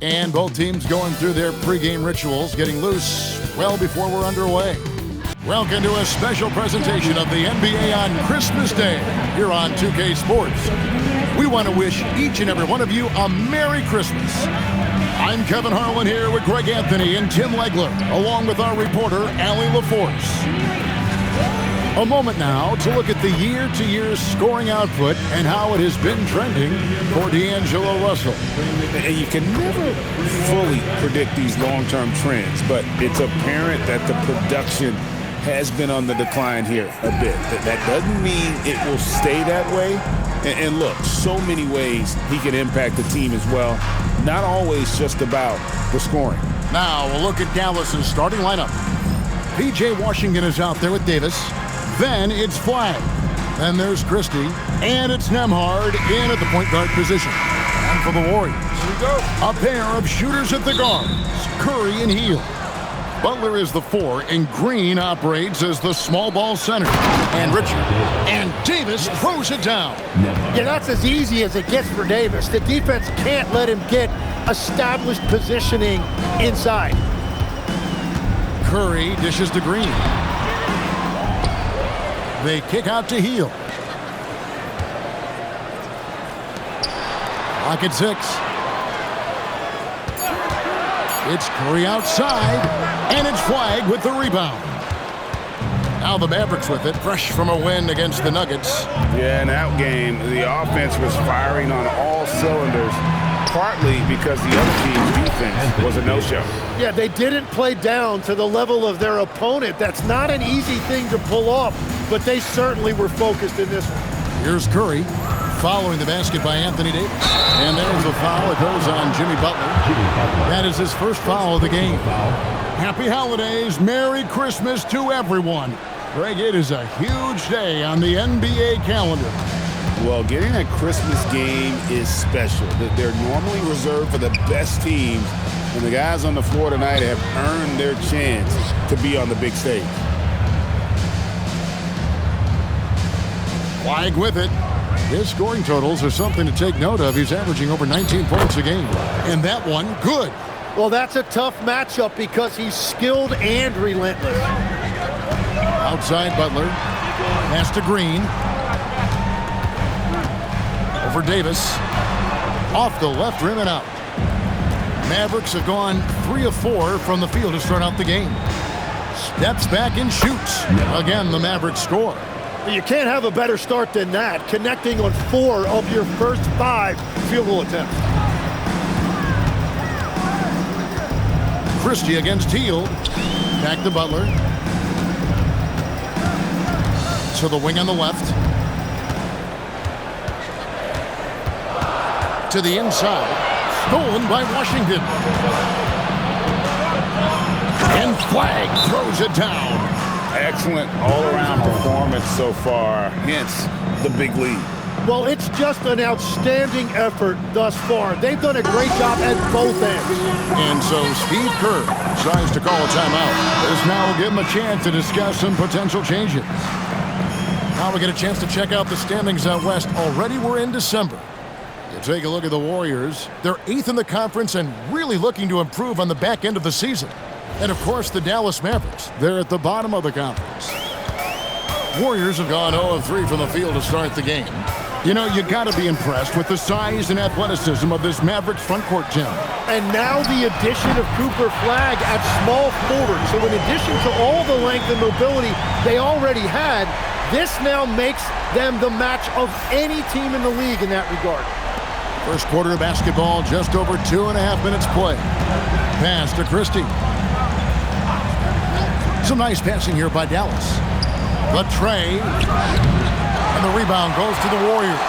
And both teams going through their pregame rituals, getting loose well before we're underway. Welcome to a special presentation of the NBA on Christmas Day here on 2K Sports. We want to wish each and every one of you a Merry Christmas. I'm Kevin Harlan here with Greg Anthony and Tim Legler, along with our reporter, Allie LaForce. A moment now to look at the year-to-year scoring output and how it has been trending for D'Angelo Russell. And you can never fully predict these long-term trends, but it's apparent that the production has been on the decline here a bit. That doesn't mean it will stay that way. And look, so many ways he can impact the team as well. Not always just about the scoring. Now we'll look at Dallas's starting lineup. P.J. Washington is out there with Davis. Then it's Flagg. Then there's Christie. And it's Nembhard in at the point guard position. And for the Warriors, a pair of shooters at the guards, Curry and Hield. Butler is the 4, and Green operates as the small ball center. And Richard. And Davis throws it down. Yeah, that's as easy as it gets for Davis. The defense can't let him get established positioning inside. Curry dishes to Green. They kick out to Hield. Clock at 6. It's Curry outside, and it's Flagg with the rebound. Now the Mavericks with it, fresh from a win against the Nuggets. Yeah, in that game, the offense was firing on all cylinders, partly because the other team's defense was a no-show. Yeah, they didn't play down to the level of their opponent. That's not an easy thing to pull off, but they certainly were focused in this one. Here's Curry, following the basket by Anthony Davis. And there's a foul. It goes on Jimmy Butler. That is his first foul of the game. Happy holidays. Merry Christmas to everyone. Greg, it is a huge day on the NBA calendar. Well, getting a Christmas game is special. They're normally reserved for the best teams, and the guys on the floor tonight have earned their chance to be on the big stage. Flagg with it. His scoring totals are something to take note of. He's averaging over 19 points a game. And that one, good. Well, that's a tough matchup because he's skilled and relentless. Outside Butler. Pass to Green. Over Davis. Off the left rim and out. Mavericks have gone 3 of 4 from the field to start out the game. Steps back and shoots. Again, the Mavericks score. You can't have a better start than that, connecting on 4 of your first 5 field goal attempts. Christie against Hield. Back to Butler. To the wing on the left. To the inside. Stolen by Washington. And Flagg throws it down. Excellent all-around performance so far, hence the big lead. Well, it's just an outstanding effort thus far. They've done a great job at both ends. And so Steve Kerr decides to call a timeout. This now will give him a chance to discuss some potential changes. Now we get a chance to check out the standings out west. Already we're in December. You take a look at the Warriors. They're 8th in the conference and really looking to improve on the back end of the season. And, of course, the Dallas Mavericks. They're at the bottom of the conference. Warriors have gone 0 of 3 from the field to start the game. You know, you got to be impressed with the size and athleticism of this Mavericks front court gem. And now the addition of Cooper Flagg at small forward. So in addition to all the length and mobility they already had, this now makes them the match of any team in the league in that regard. First quarter of basketball, just over 2.5 minutes play. Pass to Christie. Some nice passing here by Dallas. The tray. And the rebound goes to the Warriors.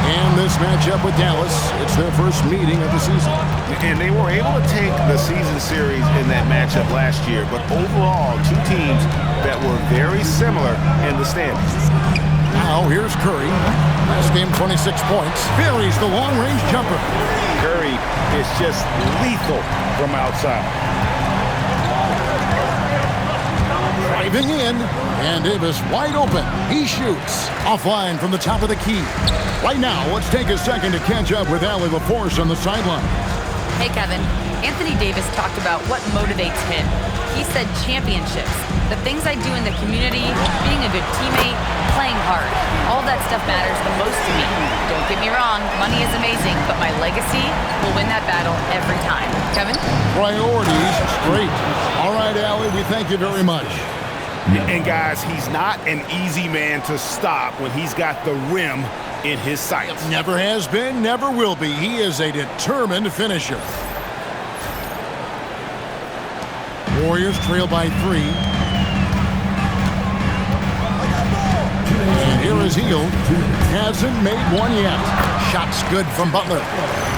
And this matchup with Dallas, it's their first meeting of the season. And they were able to take the season series in that matchup last year. But overall, 2 teams that were very similar in the standings. Now here's Curry. Last game, 26 points. Buries the long-range jumper. Curry is just lethal from outside. Driving in, and Davis wide open. He shoots. Offline from the top of the key. Right now, let's take a second to catch up with Allie LaForce on the sideline. Hey, Kevin. Anthony Davis talked about what motivates him. He said championships, the things I do in the community, being a good teammate, playing hard. All that stuff matters the most to me. Don't get me wrong, money is amazing, but my legacy will win that battle every time. Kevin? Priorities straight. All right, Allie, we thank you very much. And guys, he's not an easy man to stop when he's got the rim in his sights. Never has been, never will be. He is a determined finisher. Warriors trail by 3. And here is Hield. Hasn't made one yet. Shot's good from Butler.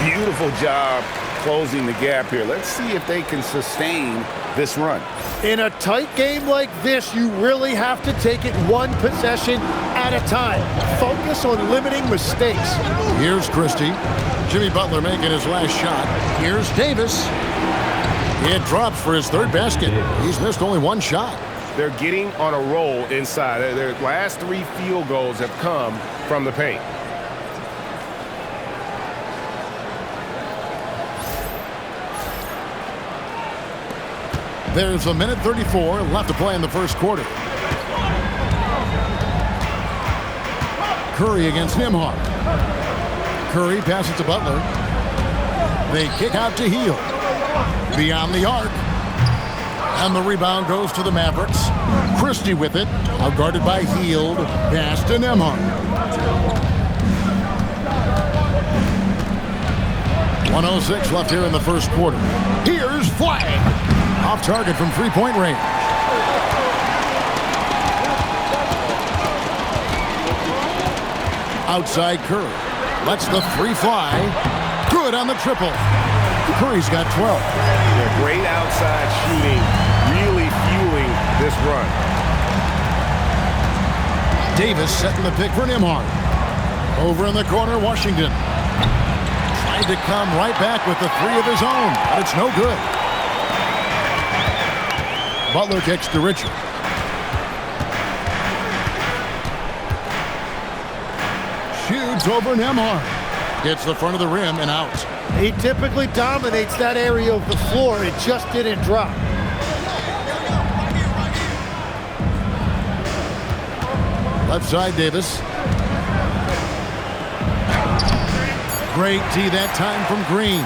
Beautiful job closing the gap here. Let's see if they can sustain this run. In a tight game like this, you really have to take it one possession at a time. Focus on limiting mistakes. Here's Christie. Jimmy Butler making his last shot. Here's Davis. It drops for his third basket. He's missed only one shot. They're getting on a roll inside. Their last 3 field goals have come from the paint. There's a minute 34 left to play in the first quarter. Curry against Nembhard. Curry passes to Butler. They kick out to Hield. Beyond the arc. And the rebound goes to the Mavericks. Christie with it. Out guarded by Hield. Pass to Nembhard. 1:06 left here in the first quarter. Here's Flag. Off target from three-point range. Outside Curry. Lets the three fly. Good on the triple. Curry's got 12. Yeah, great outside shooting, really fueling this run. Davis setting the pick for Nembhard. Over in the corner, Washington. Tried to come right back with the three of his own, but it's no good. Butler kicks to Richard. Shoots over Nembhard. Gets the front of the rim and out. He typically dominates that area of the floor. It just didn't drop. Left side, Davis. Great D that time from Green.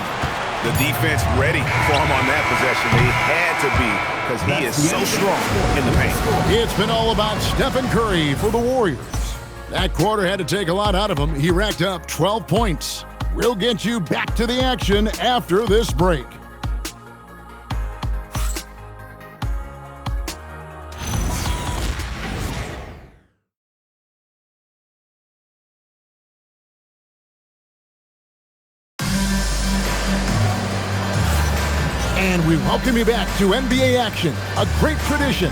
The defense ready for him on that possession. They had to be because he is so strong in the paint. It's been all about Stephen Curry for the Warriors. That quarter had to take a lot out of him. He racked up 12 points. We'll get you back to the action after this break. And we welcome you back to NBA action, a great tradition,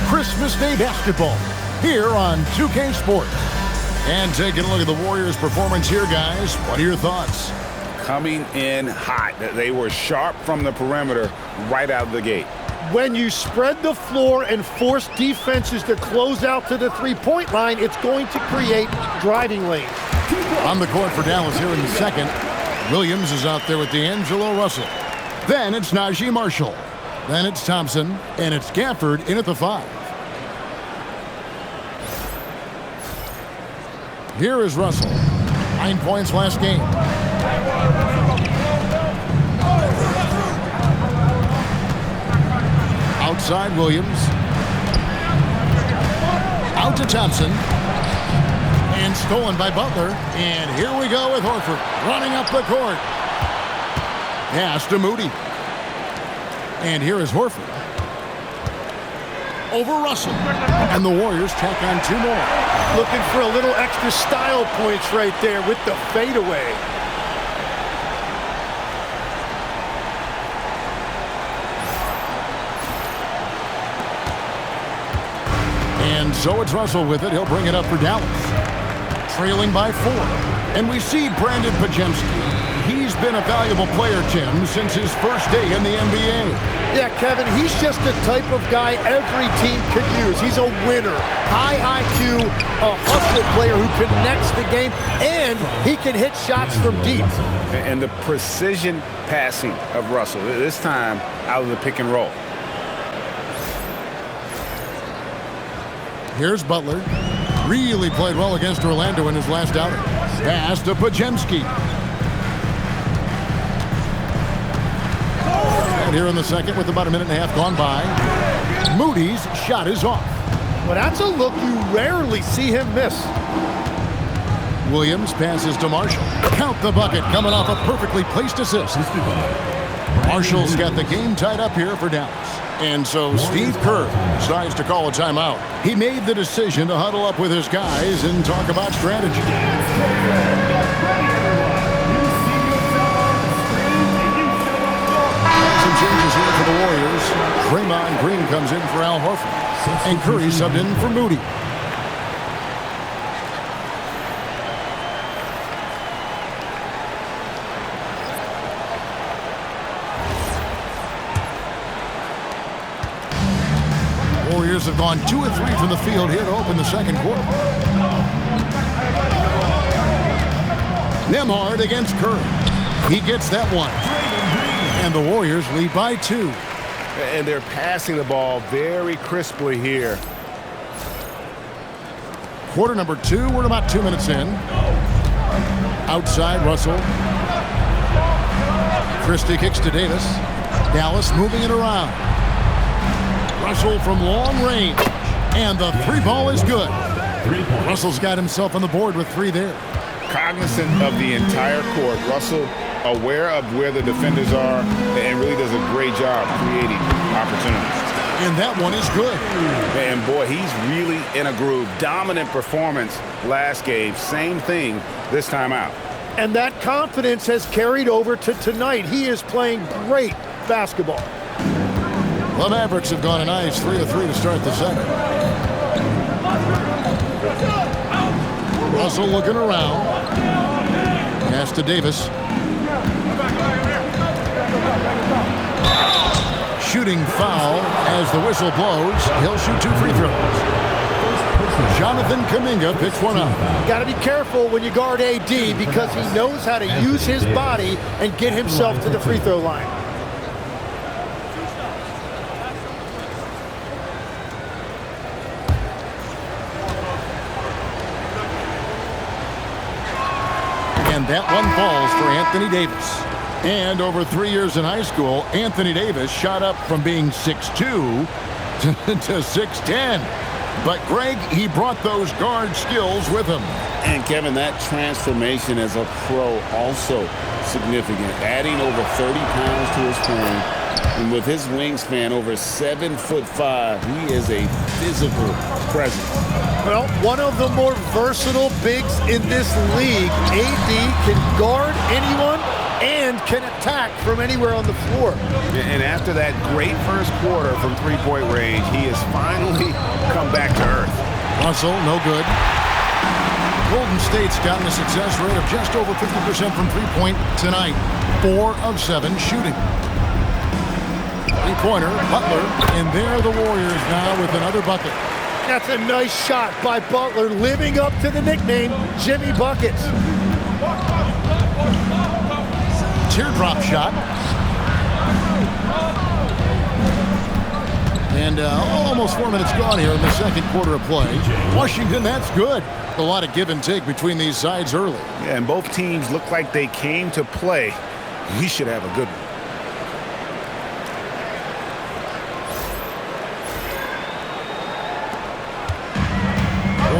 Christmas Day basketball, here on 2K Sports. And taking a look at the Warriors' performance here, guys. What are your thoughts? Coming in hot. They were sharp from the perimeter right out of the gate. When you spread the floor and force defenses to close out to the three-point line, it's going to create driving lanes. On the court for Dallas here in the second. Williams is out there with D'Angelo Russell. Then it's Najee Marshall. Then it's Thompson. And it's Gafford in at the 5. Here is Russell. 9 points last game. Outside Williams. Out to Thompson. And stolen by Butler. And here we go with Horford running up the court. Pass to Moody. And here is Horford. Over Russell. And the Warriors tack on 2 more. Looking for a little extra style points right there with the fadeaway. And so it's Russell with it. He'll bring it up for Dallas. Trailing by 4. And we see Brandon Pajemski. he's been a valuable player, Tim, since his first day in the NBA. Yeah, Kevin, he's just the type of guy every team could use. He's a winner, high IQ, a hustle player who connects the game, and he can hit shots from deep. And the precision passing of Russell, this time out of the pick and roll. Here's Butler. Really played well against Orlando in his last outing. Pass to Podziemski. And here in the second with about a minute and a half gone by, Moody's shot is off. Well, that's a look you rarely see him miss. Williams passes to Marshall. Count the bucket coming off a perfectly placed assist. Marshall's got the game tied up here for Dallas. And so Steve Kerr decides to call a timeout. He made the decision to huddle up with his guys and talk about strategy. Some changes here for the Warriors. Draymond Green comes in for Al Horford. And Curry subbed in for Moody. Warriors have gone 2 of 3 from the field here to open the second quarter. Nembhard against Curry. He gets that one. And the Warriors lead by 2. And they're passing the ball very crisply here. Quarter number 2. We're about 2 minutes in. Outside Russell. Christie kicks to Davis. Dallas moving it around. Russell from long range. And the 3 ball is good. Russell's got himself on the board with 3 there. Cognizant of the entire court, Russell aware of where the defenders are and really does a great job creating opportunities. And that one is good. And boy, he's really in a groove. Dominant performance last game. Same thing this time out. And that confidence has carried over to tonight. He is playing great basketball. The Mavericks have gone a nice 3 of 3 to start the second. Russell looking around. Pass to Davis. Shooting foul as the whistle blows. He'll shoot 2 free throws. Jonathan Kuminga picks one up. Got to be careful when you guard AD because he knows how to use his body and get himself to the free throw line. And that one falls for Anthony Davis. And over 3 years in high school, Anthony Davis shot up from being 6'2" to 6'10". But Greg, he brought those guard skills with him. And Kevin, that transformation as a pro also significant. Adding over 30 pounds to his frame. And with his wingspan over 7'5", he is a physical presence. Well, one of the more versatile bigs in this league. AD can guard anyone and can attack from anywhere on the floor. And after that great first quarter from three-point range, he has finally come back to earth. Russell, no good. Golden State's gotten a success rate of just over 50% from three-point tonight. 4 of 7 shooting. Three-pointer, Butler, and there are the Warriors now with another bucket. That's a nice shot by Butler, living up to the nickname, Jimmy Buckets. Teardrop shot. And almost 4 minutes gone here in the second quarter of play. Washington, that's good. A lot of give and take between these sides early. Yeah, and both teams look like they came to play. We should have a good one.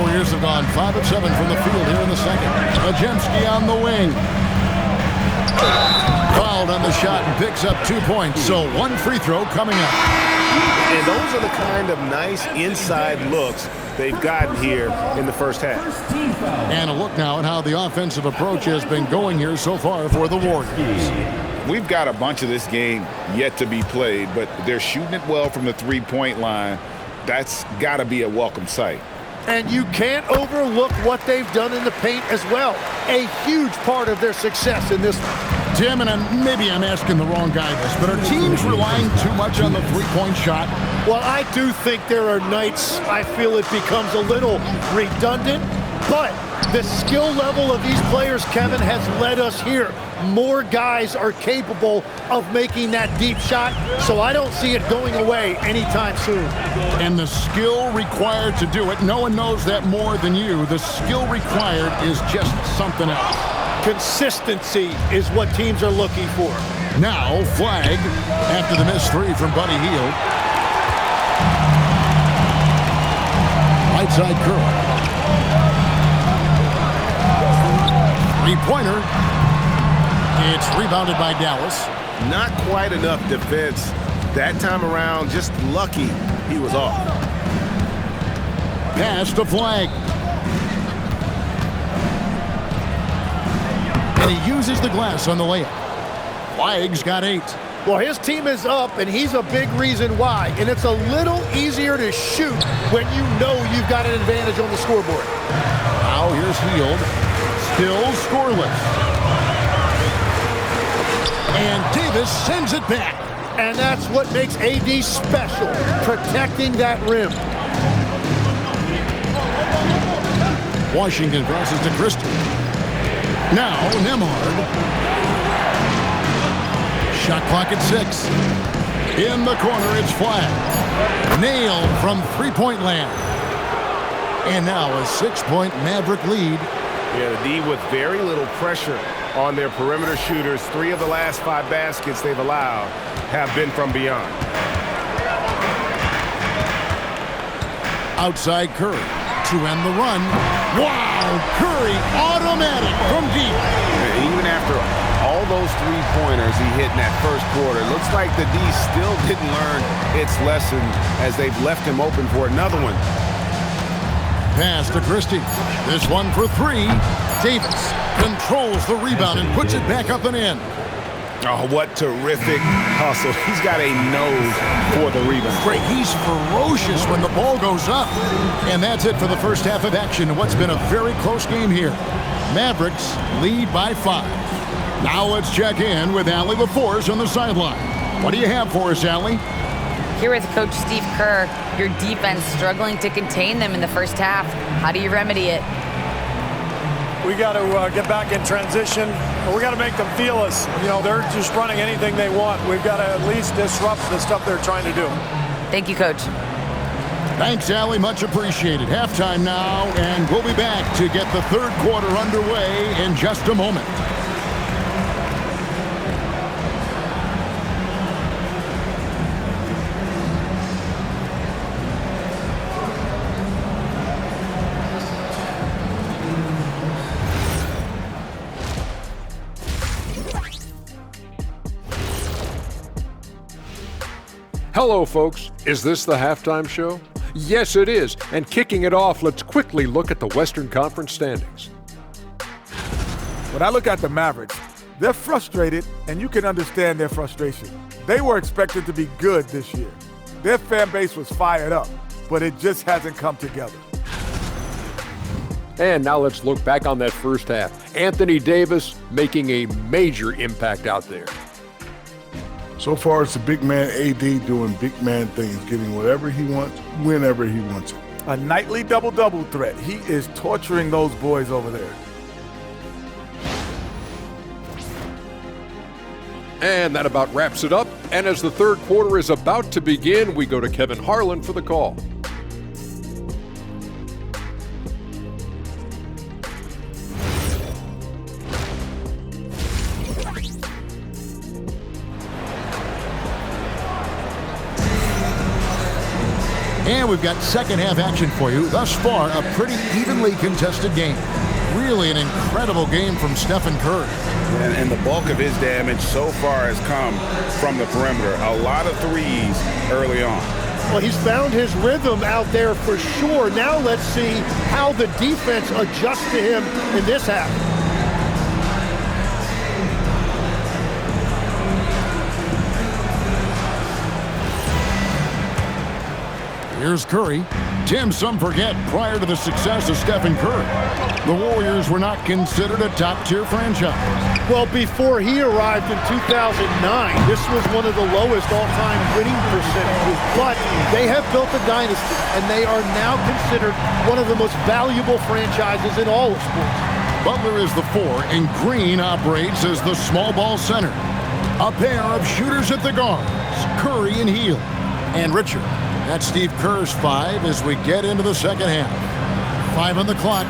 Warriors have gone 5 of 7 from the field here in the second. Podziemski on the wing. Fouled on the shot and picks up 2 points. So 1 free throw coming up. And those are the kind of nice inside looks they've gotten here in the first half. And a look now at how the offensive approach has been going here so far for the Warriors. We've got a bunch of this game yet to be played, but they're shooting it well from the three-point line. That's got to be a welcome sight. And you can't overlook what they've done in the paint as well. A huge part of their success in this one. Tim, and maybe I'm asking the wrong guy this, but are teams relying too much on the three-point shot? Well, I do think there are nights I feel it becomes a little redundant, but the skill level of these players, Kevin, has led us here. More guys are capable of making that deep shot, so I don't see it going away anytime soon. And the skill required to do it, no one knows that more than you. The skill required is just something else. Consistency is what teams are looking for. Now, flag after the missed three from Buddy Hield. Right side curl. Three-pointer. It's rebounded by Dallas. Not quite enough defense that time around. Just lucky he was off. Pass to Flag. And he uses the glass on the layup. Flag's got 8. Well, his team is up, and he's a big reason why. And it's a little easier to shoot when you know you've got an advantage on the scoreboard. Now here's Hield. Still scoreless. And Davis sends it back. And that's what makes AD special, protecting that rim. Washington passes to Christie. Now Nembhard. Shot clock at 6. In the corner, it's Flag. Nailed from three-point land. And now a 6-point Maverick lead. Yeah, the D with very little pressure on their perimeter shooters. 3 of the last 5 baskets they've allowed have been from beyond. Outside Curry to end the run. Wow! Curry automatic from deep. And even after all those 3-pointers he hit in that first quarter, looks like the D still didn't learn its lesson as they've left him open for another one. Pass to Christie. This one for 3. Davis controls the rebound and puts it back up and in. Oh, what terrific hustle. He's got a nose for the rebound. Great. He's ferocious when the ball goes up. And that's it for the first half of action in what's been a very close game here. Mavericks lead by 5. Now let's check in with Allie LaForce on the sideline. What do you have for us, Allie? Here with Coach Steve Kerr, your defense struggling to contain them in the first half. How do you remedy it? We got to get back in transition. We got to make them feel us. You know, they're just running anything they want. We've got to at least disrupt the stuff they're trying to do. Thank you, Coach. Thanks, Allie. Much appreciated. Halftime now, and we'll be back to get the third quarter underway in just a moment. Hello, folks. Is this the halftime show? Yes, it is. And kicking it off, let's quickly look at the Western Conference standings. When I look at the Mavericks, they're frustrated, and you can understand their frustration. They were expected to be good this year. Their fan base was fired up, but it just hasn't come together. And now let's look back on that first half. Anthony Davis making a major impact out there. So far, it's the big man AD doing big man things, getting whatever he wants, whenever he wants it. A nightly double-double threat. He is torturing those boys over there. And that about wraps it up. And as the third quarter is about to begin, we go to Kevin Harlan for the call. And we've got second half action for you. Thus far, a pretty evenly contested game. Really an incredible game from Stephen Curry. And the bulk of his damage so far has come from the perimeter. A lot of threes early on. Well, he's found his rhythm out there for sure. Now let's see how the defense adjusts to him in this half. Here's Curry. Tim, some forget, prior to the success of Stephen Curry, the Warriors were not considered a top-tier franchise. Well, before he arrived in 2009, this was one of the lowest all-time winning percentages. But they have built a dynasty, and they are now considered one of the most valuable franchises in all of sports. Butler is the 4, and Green operates as the small ball center. A pair of shooters at the guards, Curry and Hield. And Richard. That's Steve Kerr's 5 as we get into the second half. 5 on the clock.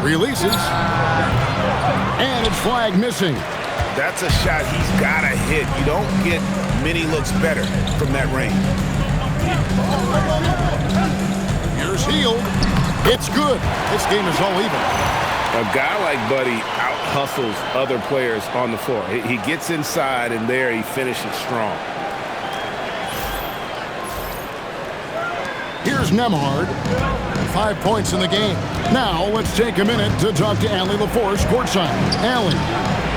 Releases. And it's flag missing. That's a shot he's got to hit. You don't get many looks better from that range. Here's Hield. It's good. This game is all even. A guy like Buddy out-hustles other players on the floor. He gets inside, and there he finishes strong. Here's Nembhard. 5 points in the game. Now, let's take a minute to talk to Allie LaForce courtside. Allie.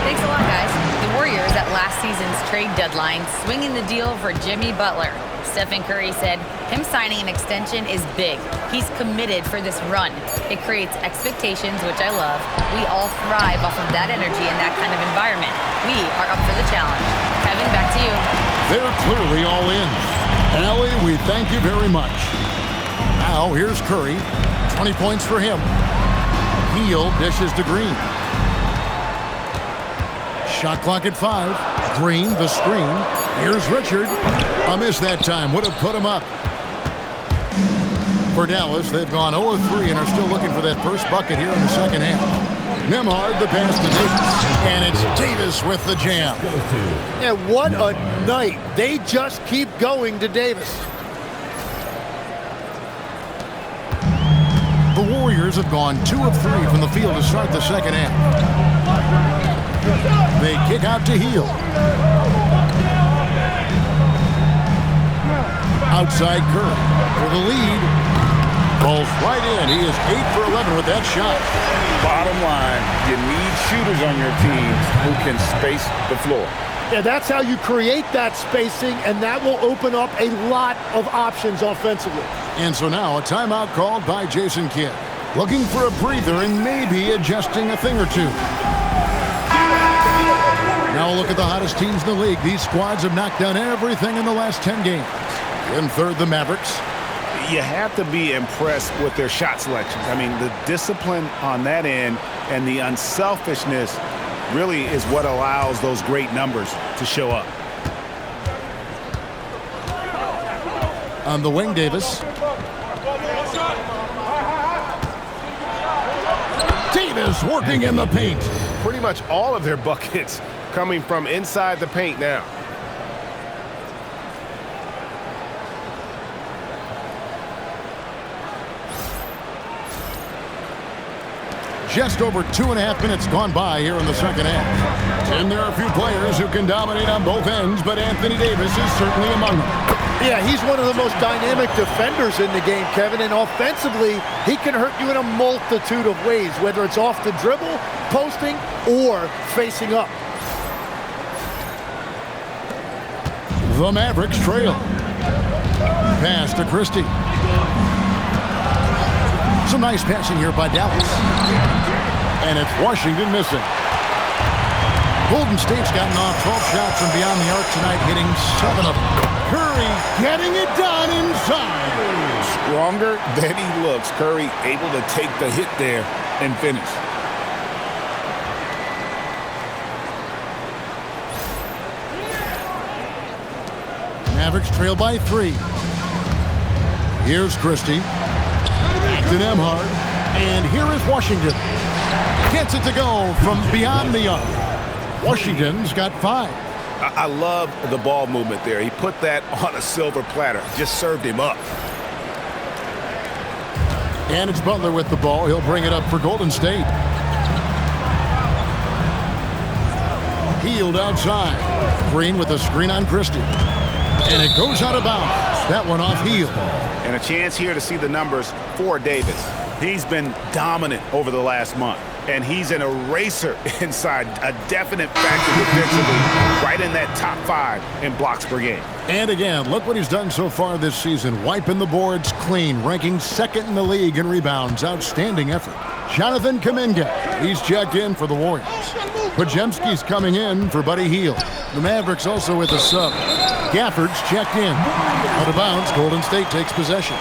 Thanks a lot, guys. The Warriors at last season's trade deadline swinging the deal for Jimmy Butler. Stephen Curry said him signing an extension is big. He's committed for this run. It creates expectations, which I love. We all thrive off of that energy and that kind of environment. We are up for the challenge. Kevin, back to you. They're clearly all in. Allie, we thank you very much. Now, here's Curry. 20 points for him. Hield dishes to Green. Shot clock at 5. Green, the screen. Here's Richard. A miss that time. Would have put him up. For Dallas, they've gone 0-3 and are still looking for that first bucket here in the second half. Nembhard, the pass to Davis. And it's Davis with the jam. Yeah, what a night. They just keep going to Davis. The Warriors have gone 2 of 3 from the field to start the second half. They kick out to Hield. Outside Curry for the lead. Falls right in. He is 8 for 11 with that shot. Bottom line, you need shooters on your team who can space the floor. Yeah, that's how you create that spacing, and that will open up a lot of options offensively. And so now a timeout called by Jason Kidd. Looking for a breather and maybe adjusting a thing or two. Now look at the hottest teams in the league. These squads have knocked down everything in the last 10 games. In third, the Mavericks. You have to be impressed with their shot selection. I mean, the discipline on that end and the unselfishness really is what allows those great numbers to show up. On the wing, Davis. Davis working in the paint. Pretty much all of their buckets coming from inside the paint now. Just over 2.5 minutes gone by here in the second half. And there are a few players who can dominate on both ends, but Anthony Davis is certainly among them. Yeah, he's one of the most dynamic defenders in the game, Kevin, and offensively, he can hurt you in a multitude of ways, whether it's off the dribble, posting, or facing up. The Mavericks trail. Pass to Christie. Some nice passing here by Dallas. And it's Washington missing. Golden State's gotten off 12 shots from beyond the arc tonight, hitting 7 of them. Curry getting it done inside. Stronger than he looks. Curry able to take the hit there and finish. Mavericks trail by 3. Here's Christie. Back to Nembhard. And here is Washington. Gets it to go from beyond the arc. Washington's got 5. I love the ball movement there. He put that on a silver platter. Just served him up. And it's Butler with the ball. He'll bring it up for Golden State. Hield outside. Green with a screen on Christie. And it goes out of bounds. That one off Hield. And a chance here to see the numbers for Davis. He's been dominant over the last month. and he's an eraser inside, a definite factor defensively, right in that top 5 in blocks per game. And again, look what he's done so far this season, wiping the boards clean, ranking 2nd in the league in rebounds. Outstanding effort. Jonathan Kuminga, he's checked in for the Warriors. Podziemski's coming in for Buddy Hield. The Mavericks also with a sub. Gafford's checked in. Out of bounds, Golden State takes possession.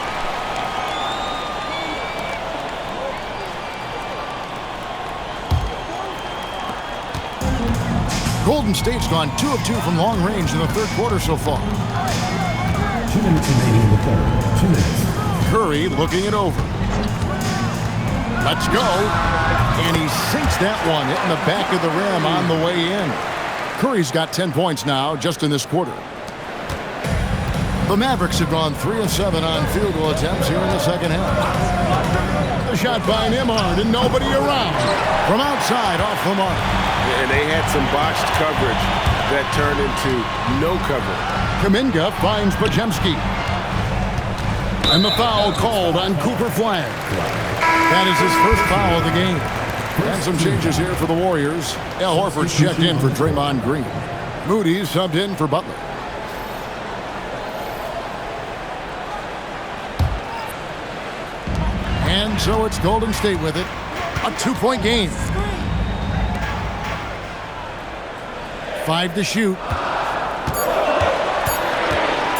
Golden State's gone 2 of 2 from long range in the 3rd quarter so far. 2 minutes remaining in the 3rd. 2 minutes. Curry looking it over. Let's go. And he sinks that one, hitting the back of the rim on the way in. Curry's got 10 points now just in this quarter. The Mavericks have gone 3 of 7 on field goal attempts here in the 2nd half. The shot by Nimard and nobody around. From outside, off the mark. And they had some botched coverage that turned into no cover. Kuminga finds Podziemski. And the foul called on Cooper Flag. That is his first foul of the game. And some changes here for the Warriors. Al Horford's checked in for Draymond Green. Moody's subbed in for Butler. And so it's Golden State with it. A 2-point game. 5 to shoot.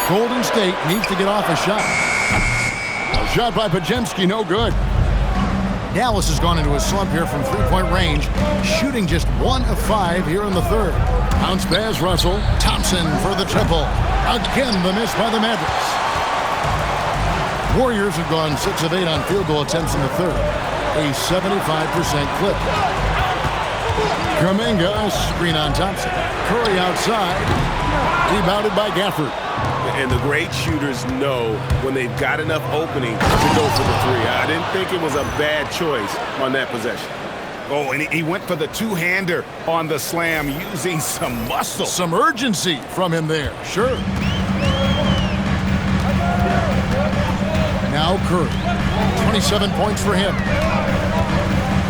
Golden State needs to get off a shot. A shot by Podziemski, no good. Dallas has gone into a slump here from 3-point range, shooting just 1 of 5 here in the 3rd. Bounce pass, Russell. Thompson for the triple. Again, the miss by the Mavericks. Warriors have gone 6 of 8 on field goal attempts in the 3rd. A 75% clip. Kuminga, screen on Thompson. Curry outside. Rebounded by Gafford. And the great shooters know when they've got enough opening to go for the 3. I didn't think it was a bad choice on that possession. Oh, and he went for the 2-hander on the slam using some muscle. Some urgency from him there, sure. Now Curry, 27 points for him.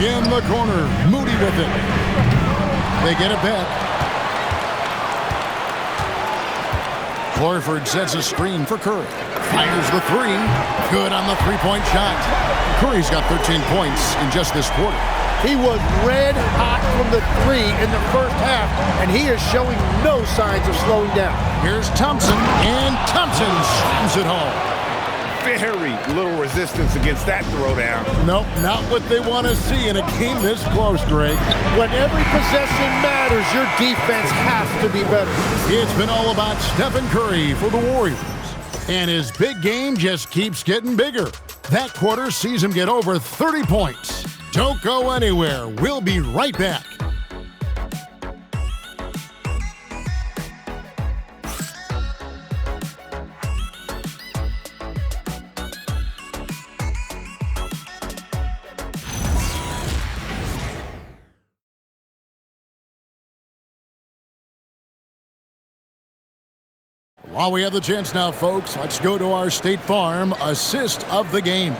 In the corner, Moody with it. They get it back. Horford sets a screen for Curry. Fires the 3. Good on the 3-point shot. Curry's got 13 points in just this quarter. He was red hot from the 3 in the first half, and he is showing no signs of slowing down. Here's Thompson, and Thompson slams it home. Very little resistance against that throwdown. Nope, not what they want to see in a game this close, Greg. When every possession matters, your defense has to be better. It's been all about Stephen Curry for the Warriors. And his big game just keeps getting bigger. That quarter sees him get over 30 points. Don't go anywhere. We'll be right back. While we have the chance now, folks, let's go to our State Farm assist of the game.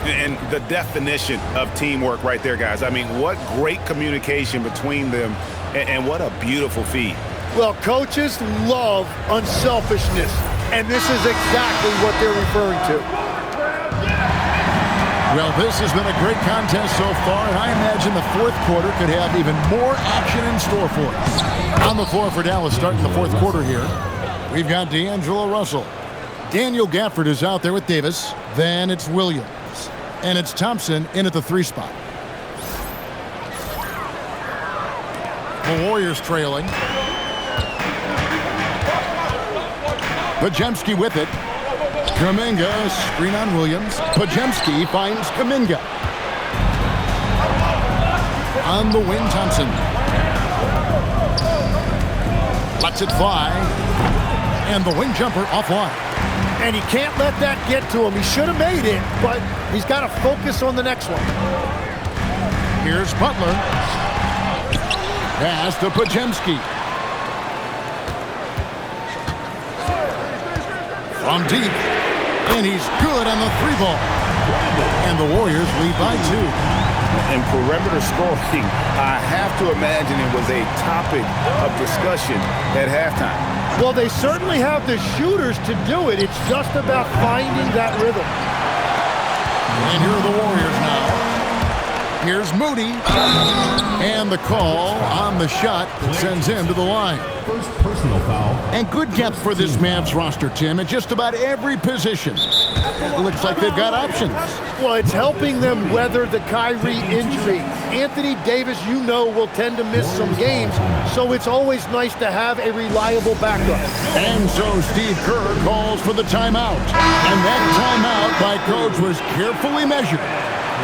And the definition of teamwork right there, guys. I mean, what great communication between them, and what a beautiful feed. Well, coaches love unselfishness, and this is exactly what they're referring to. Well, this has been a great contest so far, and I imagine the 4th quarter could have even more action in store for us. On the floor for Dallas starting the 4th quarter here. We've got D'Angelo Russell. Daniel Gafford is out there with Davis. Then it's Williams. And it's Thompson in at the 3 spot. The Warriors trailing. Podziemski with it. Kuminga, screen on Williams. Podziemski finds Kuminga. On the wing, Thompson. Lets it fly. And the wing jumper offline. And he can't let that get to him. He should have made it, but he's got to focus on the next one. Here's Butler. Pass to Podziemski. From deep. And he's good on the 3 ball. And the Warriors lead by 2. And perimeter scoring, I have to imagine it was a topic of discussion at halftime. Well, they certainly have the shooters to do it. It's just about finding that rhythm. And here are the Warriors now. Here's Moody. And the call on the shot that sends him to the line. First personal foul. And good depth for this Mavs roster, Tim, at just about every position. It looks like they've got options. Well, it's helping them weather the Kyrie injury. Anthony Davis, you know, will tend to miss some games, so it's always nice to have a reliable backup. And so Steve Kerr calls for the timeout. And that timeout by Coach was carefully measured,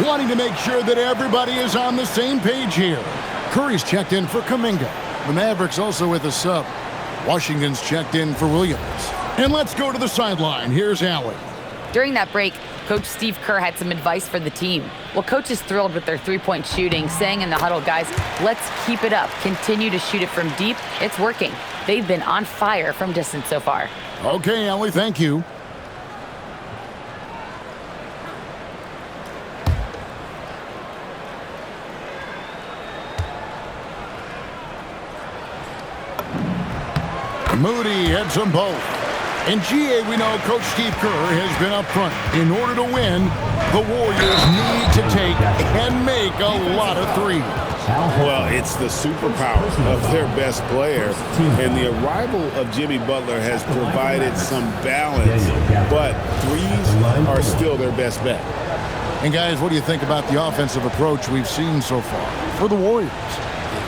wanting to make sure that everybody is on the same page here. Curry's checked in for Kuminga. The Mavericks also with a sub. Washington's checked in for Williams. And let's go to the sideline. Here's Allen. During that break, Coach Steve Kerr had some advice for the team. Well, Coach is thrilled with their three-point shooting, saying in the huddle, guys, let's keep it up. Continue to shoot it from deep. It's working. They've been on fire from distance so far. Okay, Ellie, thank you. Moody heads them both. In GA, we know Coach Steve Kerr has been up front. In order to win, the Warriors need to take and make a lot of threes. Well, it's the superpower of their best player, and the arrival of Jimmy Butler has provided some balance, but threes are still their best bet. And guys, what do you think about the offensive approach we've seen so far for the Warriors?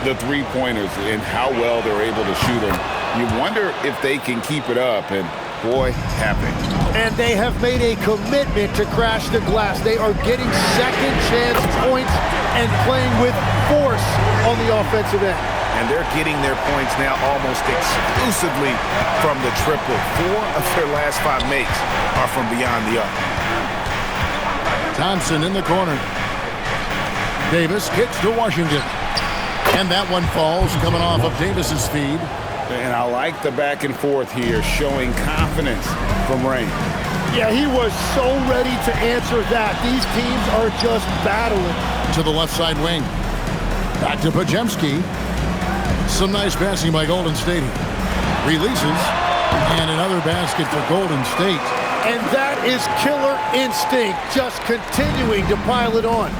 The three-pointers and how well they're able to shoot them. You wonder if they can keep it up, and boy, have they. And they have made a commitment to crash the glass. They are getting second chance points and playing with force on the offensive end. And they're getting their points now almost exclusively from the triple. 4 of their last 5 makes are from beyond the arc. Thompson in the corner. Davis kicks to Washington. And that one falls, coming off of Davis's feed. And I like the back and forth here, showing confidence from Rain. Yeah, he was so ready to answer that. These teams are just battling. To the left side wing. Back to Podziemski. Some nice passing by Golden State. Releases. And another basket for Golden State. And that is killer instinct, just continuing to pile it on.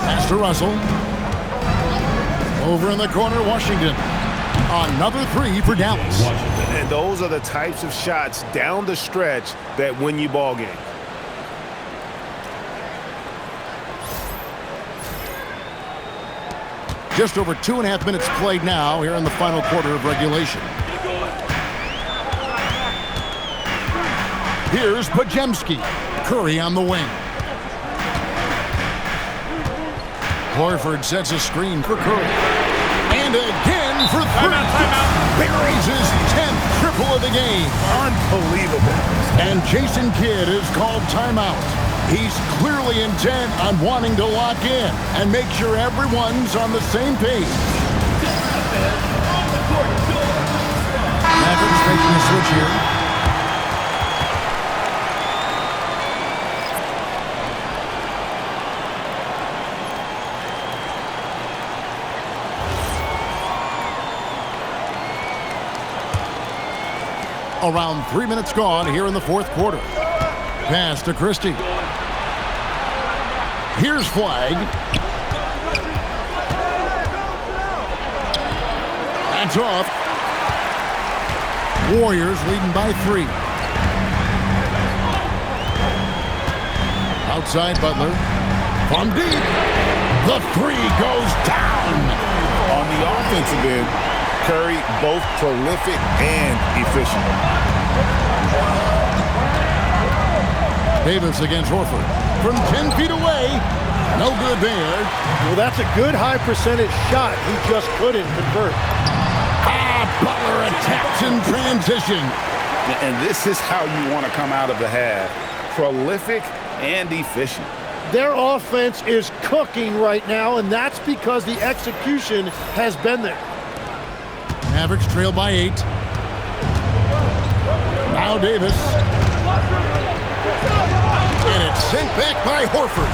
Pass to Russell. Over in the corner, Washington. Another 3 for Dallas. And those are the types of shots down the stretch that win you ball games. Just over 2.5 minutes played now here in the final quarter of regulation. Here's Podziemski. Curry on the wing. Horford sets a screen for Curry. And again for 3. Buries his 10th triple of the game. Unbelievable. And Jason Kidd is called timeout. He's clearly intent on wanting to lock in and make sure everyone's on the same page. Mavericks making a switch here. Around 3 minutes gone here in the fourth quarter. Pass to Christie. Here's Flag. That's off. Warriors leading by 3. Outside Butler. From deep. The 3 goes down. On the offensive end, Curry both prolific and efficient. Davis against Horford. From 10 feet away. No good there. Well, that's a good high percentage shot. He just couldn't convert. Butler attacks in transition. And this is how you want to come out of the half. Prolific and efficient. Their offense is cooking right now, and that's because the execution has been there. Mavericks trail by 8. Now Davis. And it's Sent back by Horford.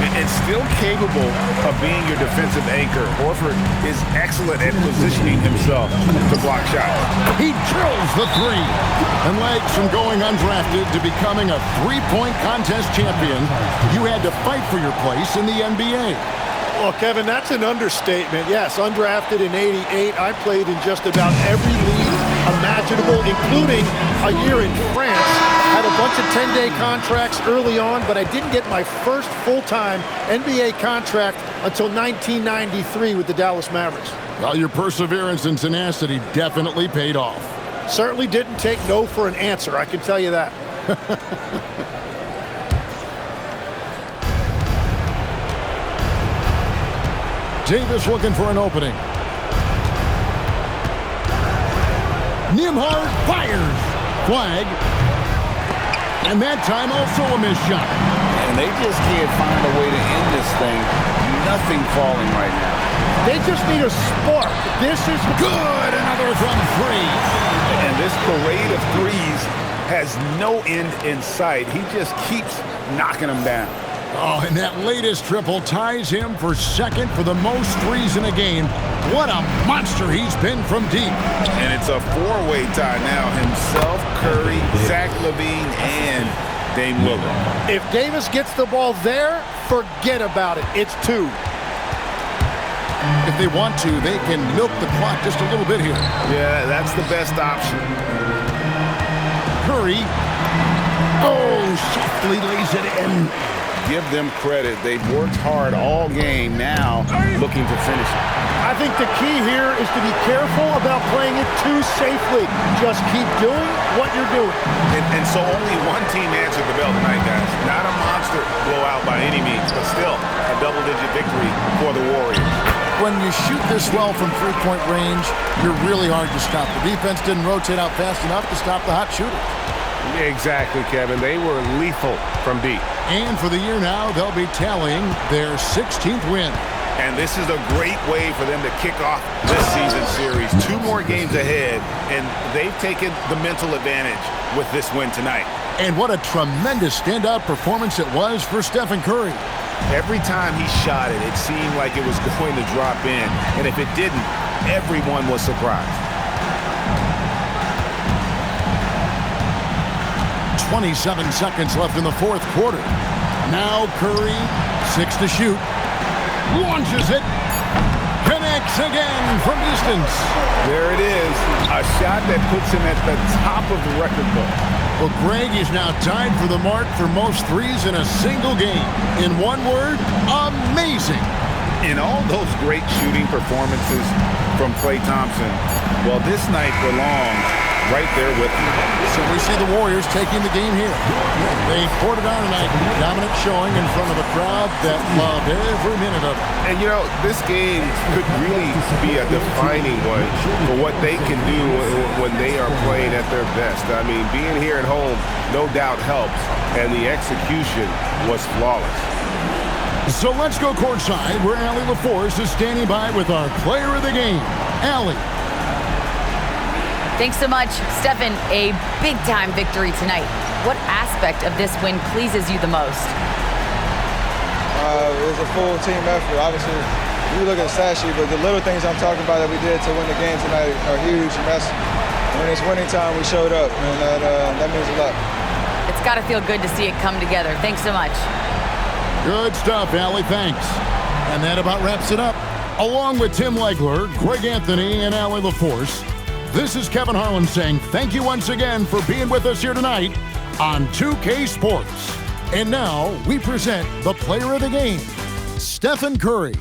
And still capable of being your defensive anchor. Horford is excellent at positioning himself to block shots. He drills the three. And legs from going undrafted to becoming a three-point contest champion, you had to fight for your place in the NBA. Well, Kevin, that's an understatement. Yes, undrafted in '88. I played in just about every league imaginable, including a year in France. Had a bunch of 10-day contracts early on, but I didn't get my first full-time NBA contract until 1993 with the Dallas Mavericks. Well, your perseverance and tenacity definitely paid off. Certainly didn't take no for an answer, I can tell you that. Davis looking for an opening. Nembhard fires. Flag. And that time also a missed shot. And they just can't find a way to end this thing. Nothing falling right now. They just need a spark. This is good. Another from three. And this parade of threes has no end in sight. He just keeps knocking them down. Oh, and that latest triple ties him for second for the most threes in a game. What a monster he's been from deep. And it's a four-way tie now. Himself, Curry, Zach LaVine, and Dame Lillard. If Davis gets the ball there, forget about it. It's two. If they want to, they can milk the clock just a little bit here. Yeah, that's the best option. Curry. Oh, softly lays it in. Give them credit. They've worked hard all game, now looking to finish it. I think the key here is to be careful about playing it too safely. Just keep doing what you're doing. And so only one team answered the bell tonight, guys. Not a monster blowout by any means, but still a double-digit victory for the Warriors. When you shoot this well from three-point range, you're really hard to stop. The defense didn't rotate out fast enough to stop the hot shooter. Exactly, Kevin. They were lethal from deep. And for the year now, they'll be tallying their 16th win. And this is a great way for them to kick off this season series. 2 more games ahead, and they've taken the mental advantage with this win tonight. And what a tremendous standout performance it was for Stephen Curry. Every time he shot it, it seemed like it was going to drop in. And if it didn't, everyone was surprised. 27 seconds left in the fourth quarter. Now Curry, 6 to shoot. Launches it. Connects again from distance. There it is. A shot that puts him at the top of the record book. Well, Greg is now tied for the mark for most threes in a single game. In one word, amazing. In all those great shooting performances from Klay Thompson, well, this night belongs right there with him. So we see the Warriors taking the game here. They poured it on tonight. Dominant showing in front of a crowd that loved every minute of it. And, you know, this game could really be a defining one for what they can do when they are playing at their best. I mean, being here at home no doubt helps, and the execution was flawless. So let's go courtside where Allie LaForce is standing by with our player of the game, Allie. Thanks so much, Stephen. A big-time victory tonight. What aspect of this win pleases you the most? It was a full team effort. Obviously, you look at the stat sheet, but the little things I'm talking about that we did to win the game tonight are huge. And that's when it's winning time, we showed up, and that means a lot. It's got to feel good to see it come together. Thanks so much. Good stuff, Allie. Thanks. And that about wraps it up. Along with Tim Legler, Greg Anthony, and Allie LaForce, this is Kevin Harlan saying thank you once again for being with us here tonight on 2K Sports. And now we present the player of the game, Stephen Curry.